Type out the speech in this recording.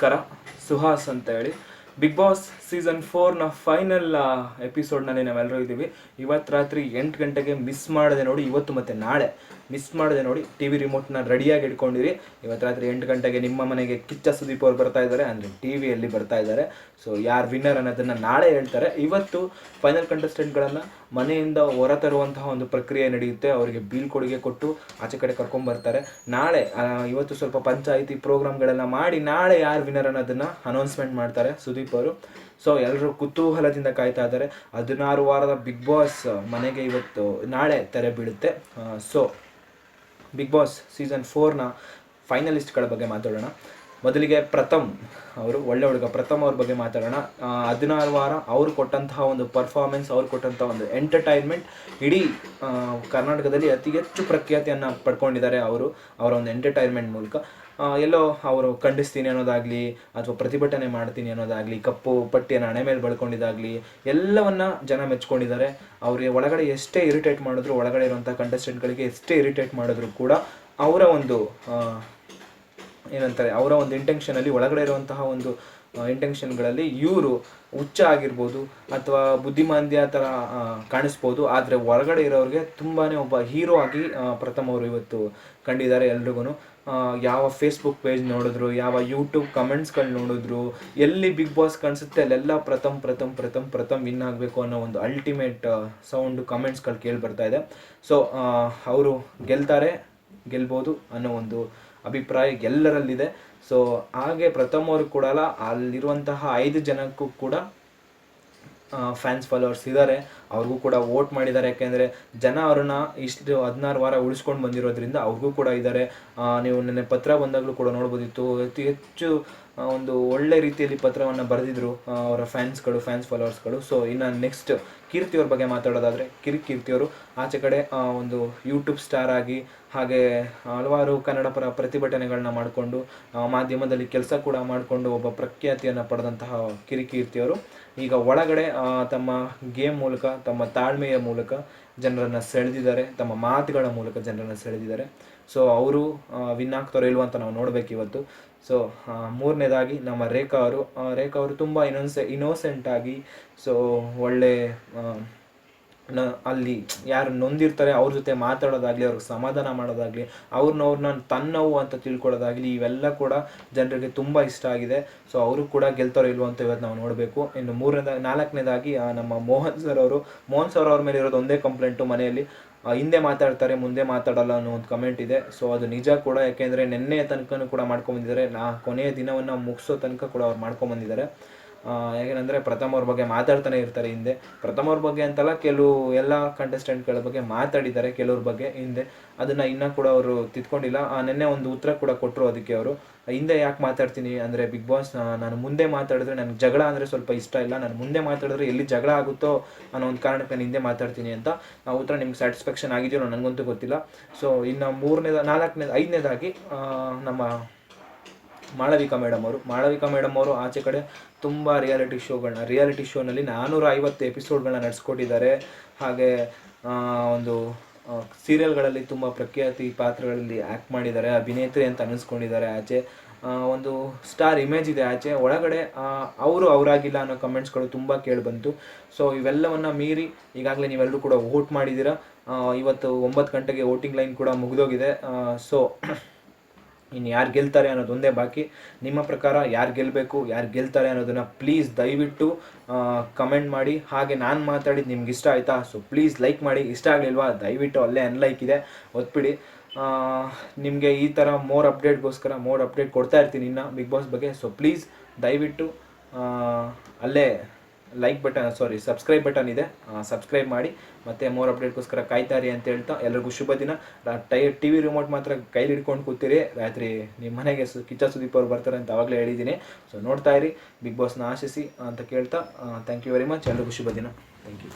ನಮಸ್ಕಾರ, ಸುಹಾಸ್ ಅಂತ ಹೇಳಿ. ಬಿಗ್ ಬಾಸ್ ಸೀಸನ್ 4ನ ಫೈನಲ್ ಎಪಿಸೋಡ್ನಲ್ಲಿ ನಾವೆಲ್ಲರೂ ಇದ್ದೀವಿ. ಇವತ್ತು ರಾತ್ರಿ 8 ಗಂಟೆಗೆ ಮಿಸ್ ಮಾಡದೆ ನೋಡಿ, ಇವತ್ತು ಮತ್ತು ನಾಳೆ ಮಿಸ್ ಮಾಡದೆ ನೋಡಿ. ಟಿ ವಿ ರಿಮೋಟ್ನ ರೆಡಿಯಾಗಿ ಇಟ್ಕೊಂಡಿರಿ. ಇವತ್ತು ರಾತ್ರಿ 8 ಗಂಟೆಗೆ ನಿಮ್ಮ ಮನೆಗೆ ಕಿಚ್ಚ ಸುದೀಪ್ ಅವ್ರು ಬರ್ತಾ ಇದ್ದಾರೆ, ಅಂದರೆ ಟಿ ವಿಯಲ್ಲಿ ಬರ್ತಾ ಇದ್ದಾರೆ. ಸೊ ಯಾರು ವಿನ್ನರ್ ಅನ್ನೋದನ್ನು ನಾಳೆ ಹೇಳ್ತಾರೆ. ಇವತ್ತು ಫೈನಲ್ ಕಂಟೆಸ್ಟೆಂಟ್ಗಳನ್ನು ಮನೆಯಿಂದ ಹೊರತರುವಂತಹ ಒಂದು ಪ್ರಕ್ರಿಯೆ ನಡೆಯುತ್ತೆ. ಅವರಿಗೆ ಬೀಳ್ಕೊಡುಗೆ ಕೊಟ್ಟು ಆಚೆ ಕಡೆ ಕರ್ಕೊಂಡ್ಬರ್ತಾರೆ. ನಾಳೆ ಇವತ್ತು ಸ್ವಲ್ಪ ಪಂಚಾಯಿತಿ ಪ್ರೋಗ್ರಾಮ್ಗಳೆಲ್ಲ ಮಾಡಿ ನಾಳೆ ಯಾರು ವಿನ್ನರ್ ಅನ್ನೋದನ್ನು ಅನೌನ್ಸ್ಮೆಂಟ್ ಮಾಡ್ತಾರೆ ಸುದೀಪ್ ಅವರು. ಸೊ ಎಲ್ಲರೂ ಕುತೂಹಲದಿಂದ ಕಾಯ್ತಾ ಇದ್ದಾರೆ. 16 ವಾರದ ಬಿಗ್ ಬಾಸ್ ಮನೆಗೆ ಇವತ್ತು ನಾಳೆ ತೆರೆ ಬೀಳುತ್ತೆ. ಸೊ ಬಿಗ್ ಬಾಸ್ ಸೀಸನ್ 4ನ ಫೈನಲಿಸ್ಟ್ಗಳ ಬಗ್ಗೆ ಮಾತಾಡೋಣ. ಮೊದಲಿಗೆ ಪ್ರಥಮ್ ಅವರು, ಒಳ್ಳೆ ಹುಡುಗ ಪ್ರಥಮ್ ಅವ್ರ ಬಗ್ಗೆ ಮಾತಾಡೋಣ. 16 ವಾರ ಅವ್ರು ಕೊಟ್ಟಂತಹ ಒಂದು ಪರ್ಫಾರ್ಮೆನ್ಸ್, ಅವ್ರು ಕೊಟ್ಟಂತಹ ಒಂದು ಎಂಟರ್ಟೈನ್ಮೆಂಟ್ ಇಡೀ ಕರ್ನಾಟಕದಲ್ಲಿ ಅತಿ ಹೆಚ್ಚು ಪ್ರಖ್ಯಾತಿಯನ್ನು ಪಡ್ಕೊಂಡಿದ್ದಾರೆ. ಅವರ ಒಂದು ಎಂಟರ್ಟೈನ್ಮೆಂಟ್ ಮೂಲಕ ಎಲ್ಲೋ ಅವರು ಖಂಡಿಸ್ತೀನಿ ಅನ್ನೋದಾಗಲಿ ಅಥವಾ ಪ್ರತಿಭಟನೆ ಮಾಡ್ತೀನಿ ಅನ್ನೋದಾಗಲಿ, ಕಪ್ಪು ಪಟ್ಟಿಯನ್ನು ಹಣೆ ಮೇಲೆ ಬಳ್ಕೊಂಡಿದ್ದಾಗಲಿ ಎಲ್ಲವನ್ನ ಜನ ಮೆಚ್ಕೊಂಡಿದ್ದಾರೆ. ಅವ್ರಿಗೆ ಒಳಗಡೆ ಎಷ್ಟೇ ಇರಿಟೇಟ್ ಮಾಡಿದ್ರು, ಒಳಗಡೆ ಇರುವಂಥ ಕಂಟೆಸ್ಟೆಂಟ್ಗಳಿಗೆ ಎಷ್ಟೇ ಇರಿಟೇಟ್ ಮಾಡಿದ್ರು ಕೂಡ ಅವರ ಒಂದು ಏನಂತಾರೆ, ಅವರ ಒಂದು ಇಂಟೆನ್ಷನಲ್ಲಿ, ಒಳಗಡೆ ಇರುವಂತಹ ಒಂದು ಇಂಟೆನ್ಷನ್ಗಳಲ್ಲಿ ಇವರು ಹುಚ್ಚ ಆಗಿರ್ಬೋದು ಅಥವಾ ಬುದ್ಧಿಮಾಂದ್ಯ ಥರ ಕಾಣಿಸ್ಬೋದು. ಆದರೆ ಹೊರಗಡೆ ಇರೋರಿಗೆ ತುಂಬಾ ಒಬ್ಬ ಹೀರೋ ಆಗಿ ಪ್ರಥಮ್ ಅವರು ಇವತ್ತು ಕಂಡಿದ್ದಾರೆ ಎಲ್ರಿಗೂ. ಯಾವ ಫೇಸ್ಬುಕ್ ಪೇಜ್ ನೋಡಿದ್ರು, ಯಾವ ಯೂಟ್ಯೂಬ್ ಕಮೆಂಟ್ಸ್ಗಳು ನೋಡಿದ್ರು, ಎಲ್ಲಿ ಬಿಗ್ ಬಾಸ್ ಕಾಣಿಸುತ್ತೆ ಅಲ್ಲೆಲ್ಲ ಪ್ರಥಮ್ ವಿನ್ ಆಗಬೇಕು ಅನ್ನೋ ಒಂದು ಅಲ್ಟಿಮೇಟ್ ಸೌಂಡು ಕಮೆಂಟ್ಸ್ಗಳು ಕೇಳಿ ಬರ್ತಾ ಇದೆ. ಸೊ ಅವರು ಗೆಲ್ಬೋದು ಅನ್ನೋ ಒಂದು ಅಭಿಪ್ರಾಯ ಎಲ್ಲರಲ್ಲಿದೆ. ಸೊ ಹಾಗೆ ಪ್ರಥಮ್ ಅವರು ಕೂಡ ಅಲ್ಲಿರುವಂತಹ 5 ಜನಕ್ಕೂ ಕೂಡ ಫ್ಯಾನ್ಸ್ ಫಾಲೋವರ್ಸ್ ಇದ್ದಾರೆ. ಅವ್ರಿಗೂ ಕೂಡ ವೋಟ್ ಮಾಡಿದ್ದಾರೆ. ಯಾಕೆಂದರೆ ಜನ ಅವ್ರನ್ನ ಇಷ್ಟು 16 ವಾರ ಉಳಿಸ್ಕೊಂಡು ಬಂದಿರೋದ್ರಿಂದ ಅವ್ರಿಗೂ ಕೂಡ ಇದ್ದಾರೆ. ನೀವು ನೆನ್ನೆ ಪತ್ರ ಬಂದಾಗಲೂ ಕೂಡ ನೋಡ್ಬೋದಿತ್ತು, ಅತಿ ಹೆಚ್ಚು ಒಂದು ಒಳ್ಳೆ ರೀತಿಯಲ್ಲಿ ಪತ್ರವನ್ನು ಬರೆದಿದ್ರು ಅವರ ಫ್ಯಾನ್ಸ್ ಫಾಲೋವರ್ಸ್ಗಳು. ಸೊ ಇನ್ನು ನೆಕ್ಸ್ಟ್ ಕೀರ್ತಿಯವ್ರ ಬಗ್ಗೆ ಮಾತಾಡೋದಾದರೆ, ಕೀರ್ತಿಯವರು ಆಚೆ ಕಡೆ ಒಂದು ಯೂಟ್ಯೂಬ್ ಸ್ಟಾರ್ ಆಗಿ, ಹಾಗೆ ಹಲವಾರು ಕನ್ನಡ ಪರ ಪ್ರತಿಭಟನೆಗಳನ್ನ ಮಾಡಿಕೊಂಡು ಮಾಧ್ಯಮದಲ್ಲಿ ಕೆಲಸ ಕೂಡ ಮಾಡಿಕೊಂಡು ಒಬ್ಬ ಪ್ರಖ್ಯಾತಿಯನ್ನು ಪಡೆದಂತಹ ಕೀರ್ತಿಯವರು ಈಗ ಒಳಗಡೆ ತಮ್ಮ ಗೇಮ್ ಮೂಲಕ, ತಮ್ಮ ತಾಳ್ಮೆಯ ಮೂಲಕ ಜನರನ್ನು ಸೆಳೆದಿದ್ದಾರೆ, ತಮ್ಮ ಮಾತುಗಳ ಮೂಲಕ ಜನರನ್ನು ಸೆಳೆದಿದ್ದಾರೆ. ಸೊ ಅವರು ವಿನ್ ಆಗ್ತಾರೋ ಇಲ್ವ ಅಂತ ನಾವು ನೋಡಬೇಕು ಇವತ್ತು. ಸೊ ಮೂರನೇದಾಗಿ ನಮ್ಮ ರೇಖಾ ಅವರು ತುಂಬ ಇನ್ನೋಸೆಂಟ್ ಆಗಿ, ಸೊ ಒಳ್ಳೆ ಅಲ್ಲಿ ಯಾರು ನೊಂದಿರ್ತಾರೆ ಅವ್ರ ಜೊತೆ ಮಾತಾಡೋದಾಗಲಿ, ಅವ್ರಿಗೆ ಸಮಾಧಾನ ಮಾಡೋದಾಗಲಿ, ಅವ್ರನ್ನ ತನ್ನವು ಅಂತ ತಿಳ್ಕೊಳ್ಳೋದಾಗಲಿ, ಇವೆಲ್ಲ ಕೂಡ ಜನರಿಗೆ ತುಂಬ ಇಷ್ಟ ಆಗಿದೆ. ಸೊ ಅವರು ಕೂಡ ಗೆಲ್ತಾರೋ ಇಲ್ವೋ ಅಂತ ಇವತ್ತು ನಾವು ನೋಡಬೇಕು. ಇನ್ನು ನಾಲ್ಕನೇದಾಗಿ ನಮ್ಮ ಮೋಹನ್ ಸರ್ ಅವ್ರ ಮೇಲೆ ಇರೋದು ಒಂದೇ ಕಂಪ್ಲೇಂಟು, ಮನೆಯಲ್ಲಿ ಹಿಂದೆ ಮಾತಾಡ್ತಾರೆ ಮುಂದೆ ಮಾತಾಡಲ್ಲ ಅನ್ನೋ ಒಂದು ಕಮೆಂಟ್ ಇದೆ. ಸೊ ಅದು ನಿಜ ಕೂಡ. ಯಾಕೆಂದರೆ ನೆನ್ನೆ ತನಕನೂ ಕೂಡ ಮಾಡ್ಕೊಂಬಂದಿದ್ದಾರೆ, ಕೊನೆಯ ದಿನವನ್ನು ಮುಗಿಸೋ ತನಕ ಕೂಡ ಅವ್ರು ಮಾಡ್ಕೊಂಬಂದಿದ್ದಾರೆ. ಯಾಕೆಂದರೆ ಪ್ರಥಮ್ ಅವ್ರ ಬಗ್ಗೆ ಮಾತಾಡ್ತಾನೆ ಇರ್ತಾರೆ ಹಿಂದೆ. ಪ್ರಥಮ್ ಅವ್ರ ಬಗ್ಗೆ ಅಂತಲ್ಲ, ಎಲ್ಲ ಕಂಟೆಸ್ಟೆಂಟ್ಗಳ ಬಗ್ಗೆ ಮಾತಾಡಿದ್ದಾರೆ ಕೆಲವ್ರ ಬಗ್ಗೆ ಹಿಂದೆ. ಅದನ್ನು ಇನ್ನೂ ಕೂಡ ಅವರು ತಿದ್ಕೊಂಡಿಲ್ಲ. ನೆನ್ನೆ ಒಂದು ಉತ್ತರ ಕೂಡ ಕೊಟ್ಟರು ಅದಕ್ಕೆ. ಅವರು ಹಿಂದೆ ಯಾಕೆ ಮಾತಾಡ್ತೀನಿ ಅಂದರೆ, ಬಿಗ್ ಬಾಸ್ ನಾನು ಮುಂದೆ ಮಾತಾಡಿದ್ರೆ ನನಗೆ ಜಗಳ ಅಂದರೆ ಸ್ವಲ್ಪ ಇಷ್ಟ ಇಲ್ಲ, ನಾನು ಮುಂದೆ ಮಾತಾಡಿದ್ರೆ ಎಲ್ಲಿ ಜಗಳ ಆಗುತ್ತೋ ಅನ್ನೋ ಒಂದು ಕಾರಣಕ್ಕೆ ನಾನು ಹಿಂದೆ ಮಾತಾಡ್ತೀನಿ ಅಂತ. ಆ ಉತ್ತರ ನಿಮ್ಗೆ ಸ್ಯಾಟಿಸ್ಫ್ಯಾಕ್ಷನ್ ಆಗಿದೆಯೋ ನನಗಂತೂ ಗೊತ್ತಿಲ್ಲ. ಸೊ ಇನ್ನು ಐದನೇದಾಗಿ ನಮ್ಮ ಮಾಳವಿಕಾ ಮೇಡಮ್ ಅವರು ಆಚೆ ಕಡೆ ತುಂಬ ರಿಯಾಲಿಟಿ ಶೋನಲ್ಲಿ 450 ಎಪಿಸೋಡ್ಗಳನ್ನ ನಡೆಸ್ಕೊಟ್ಟಿದ್ದಾರೆ. ಹಾಗೆ ಒಂದು ಸೀರಿಯಲ್ಗಳಲ್ಲಿ ತುಂಬ ಪ್ರಖ್ಯಾತಿ ಪಾತ್ರಗಳಲ್ಲಿ ಆ್ಯಕ್ಟ್ ಮಾಡಿದ್ದಾರೆ, ಅಭಿನೇತ್ರಿ ಅಂತ ಅನ್ನಿಸ್ಕೊಂಡಿದ್ದಾರೆ. ಆಚೆ ಒಂದು ಸ್ಟಾರ್ ಇಮೇಜ್ ಇದೆ. ಆಚೆ ಒಳಗಡೆ ಅವರಾಗಿಲ್ಲ ಅನ್ನೋ ಕಮೆಂಟ್ಸ್ಗಳು ತುಂಬ ಕೇಳಿಬಂತು. ಸೊ ಇವೆಲ್ಲವನ್ನು ಮೀರಿ ಈಗಾಗಲೇ ನೀವೆಲ್ಲರೂ ಕೂಡ ವೋಟ್ ಮಾಡಿದ್ದೀರಾ. ಇವತ್ತು 9 ಗಂಟೆಗೆ ವೋಟಿಂಗ್ ಲೈನ್ ಕೂಡ ಮುಗಿದೋಗಿದೆ. ಸೊ ಇನ್ನು ಯಾರು ಗೆಲ್ತಾರೆ ಅನ್ನೋದು ಒಂದೇ ಬಾಕಿ. ನಿಮ್ಮ ಪ್ರಕಾರ ಯಾರು ಗೆಲ್ತಾರೆ ಅನ್ನೋದನ್ನು ಪ್ಲೀಸ್ ದಯವಿಟ್ಟು ಕಮೆಂಟ್ ಮಾಡಿ. ಹಾಗೆ ನಾನು ಮಾತಾಡಿದ್ದು ನಿಮ್ಗೆ ಇಷ್ಟ ಆಯಿತಾ? ಸೊ ಪ್ಲೀಸ್ ಲೈಕ್ ಮಾಡಿ. ಇಷ್ಟ ಆಗಲಿಲ್ವಾ ದಯವಿಟ್ಟು ಅಲ್ಲೇ ಅನ್ಲೈಕ್ ಇದೆ ಒತ್ಬಿಡಿ. ನಿಮಗೆ ಈ ಥರ ಮೋರ್ ಅಪ್ಡೇಟ್ ಕೊಡ್ತಾ ಇರ್ತೀನಿ ಇನ್ನು ಬಿಗ್ ಬಾಸ್ ಬಗ್ಗೆ. ಸೊ ಪ್ಲೀಸ್ ದಯವಿಟ್ಟು ಅಲ್ಲೇ ಸಬ್ಸ್ಕ್ರೈಬ್ ಬಟನ್ ಇದೆ, ಸಬ್ಸ್ಕ್ರೈಬ್ ಮಾಡಿ. ಮತ್ತು ಮೋರ್ ಅಪ್ಡೇಟ್ಗೋಸ್ಕರ ಕಾಯ್ತಾರಿ ಅಂತ ಹೇಳ್ತಾ ಎಲ್ಲರಿಗೂ ಶುಭ ದಿನ. ಟಿ ವಿ ರಿಮೋಟ್ ಮಾತ್ರ ಕೈಲಿ ಹಿಡ್ಕೊಂಡು ಕೂತೀರಿ. ರಾತ್ರಿ ನಿಮ್ಮ ಮನೆಗೆ ಕಿಚ್ಚ ಸುದೀಪ್ ಅವ್ರು ಬರ್ತಾರೆ ಅಂತ ಆವಾಗಲೇ ಹೇಳಿದ್ದೀನಿ. ಸೊ ನೋಡ್ತಾ ಇರಿ, ಬಿಗ್ ಬಾಸ್ನ ಆಶಿಸಿ ಅಂತ ಕೇಳ್ತಾ ಥ್ಯಾಂಕ್ ಯು ವೆರಿ ಮಚ್. ಎಲ್ಲರಿಗೂ ಶುಭ ದಿನ. Thank you.